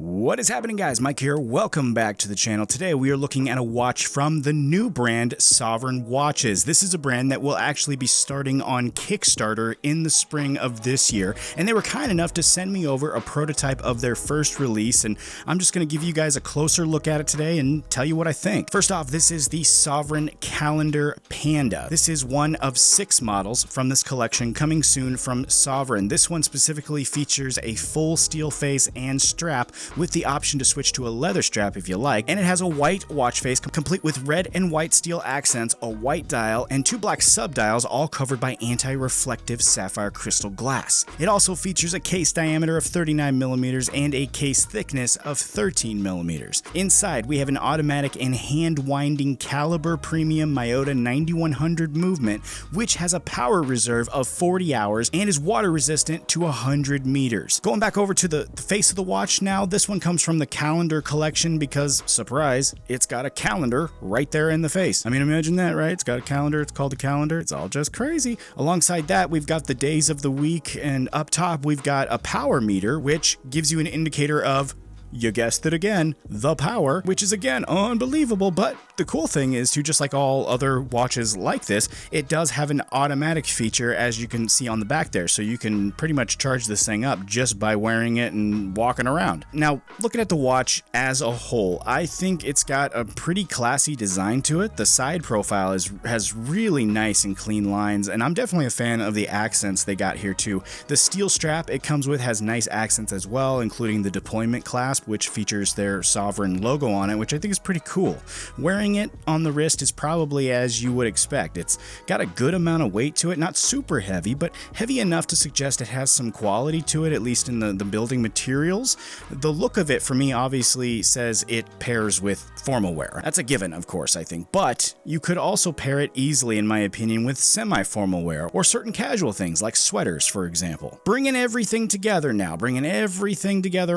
What is happening, guys? Mike here. Welcome back to the channel. Today we are looking at a watch from the new brand Sovrygn watches. This is a brand that will actually be starting on Kickstarter in the spring of this year, and they were kind enough to send me over a prototype of their first release, and I'm just going to give you guys a closer look at it today and tell you what I think. First off, this is the Sovrygn Calendar Panda. This is one of 6 models from this collection coming soon from Sovrygn. This one specifically features a full steel face and strap with the option to switch to a leather strap if you like, and it has a white watch face complete with red and white steel accents, a white dial, and 2 black sub-dials, all covered by anti-reflective sapphire crystal glass. It also features a case diameter of 39mm and a case thickness of 13mm. Inside, we have an automatic and hand-winding Caliber Premium Miyota 9100 movement, which has a power reserve of 40 hours and is water resistant to 100 meters. Going back over to the face of the watch now, this one comes from the Calendar collection because, surprise, it's got a calendar right there in the face. I mean, imagine that, right? It's got a calendar, it's called a calendar, it's all just crazy. Alongside that, we've got the days of the week, and up top, we've got a power meter, which gives you an indicator of, you guessed it again, the power, which is again unbelievable. But the cool thing is, too, just like all other watches like this, it does have an automatic feature, as you can see on the back there, so you can pretty much charge this thing up just by wearing it and walking around. Now, looking at the watch as a whole, I think it's got a pretty classy design to it. The side profile has really nice and clean lines, and I'm definitely a fan of the accents they got here too. The steel strap it comes with has nice accents as well, including the deployment clasp, which features their Sovrygn logo on it, which I think is pretty cool. Wearing it on the wrist is probably as you would expect. It's got a good amount of weight to it, not super heavy, but heavy enough to suggest it has some quality to it, at least in the building materials. The look of it, for me, obviously says it pairs with formal wear. That's a given, of course, I think, but you could also pair it easily, in my opinion, with semi-formal wear, or certain casual things like sweaters, for example. Bringing everything together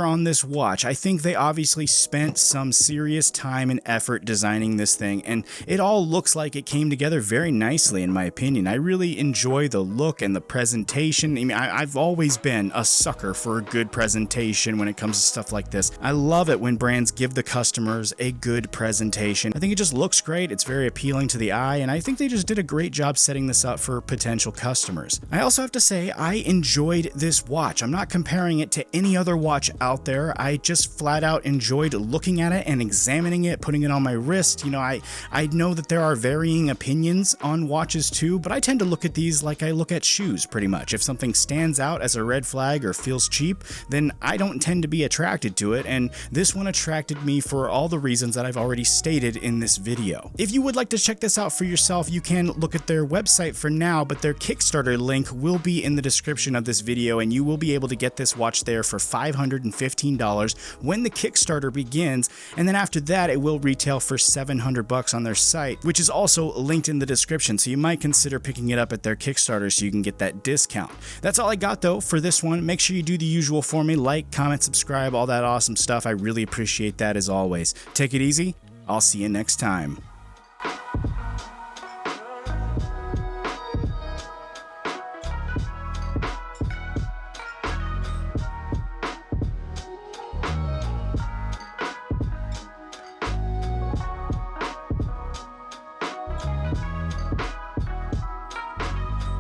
on this watch, I think they obviously spent some serious time and effort designing this thing, and it all looks like it came together very nicely, in my opinion. I really enjoy the look and the presentation. I mean, I've always been a sucker for a good presentation when it comes to stuff like this. I love it when brands give the customers a good presentation. I think it just looks great, it's very appealing to the eye, and I think they just did a great job setting this up for potential customers. I also have to say, I enjoyed this watch. I'm not comparing it to any other watch out there. I just flat out enjoyed looking at it and examining it, putting it on my wrist. You know, I know that there are varying opinions on watches too, but I tend to look at these like I look at shoes pretty much. If something stands out as a red flag or feels cheap, then I don't tend to be attracted to it, and this one attracted me for all the reasons that I've already stated in this video. If you would like to check this out for yourself, you can look at their website for now, but their Kickstarter link will be in the description of this video, and you will be able to get this watch there for $515 when the Kickstarter begins, and then after that it will retail for $700 on their site, which is also linked in the description, so you might consider picking it up at their Kickstarter so you can get that discount. That's all I got though for this one. Make sure you do the usual for me: like, comment, subscribe, all that awesome stuff. I really appreciate that as always. Take it easy. I'll see you next time.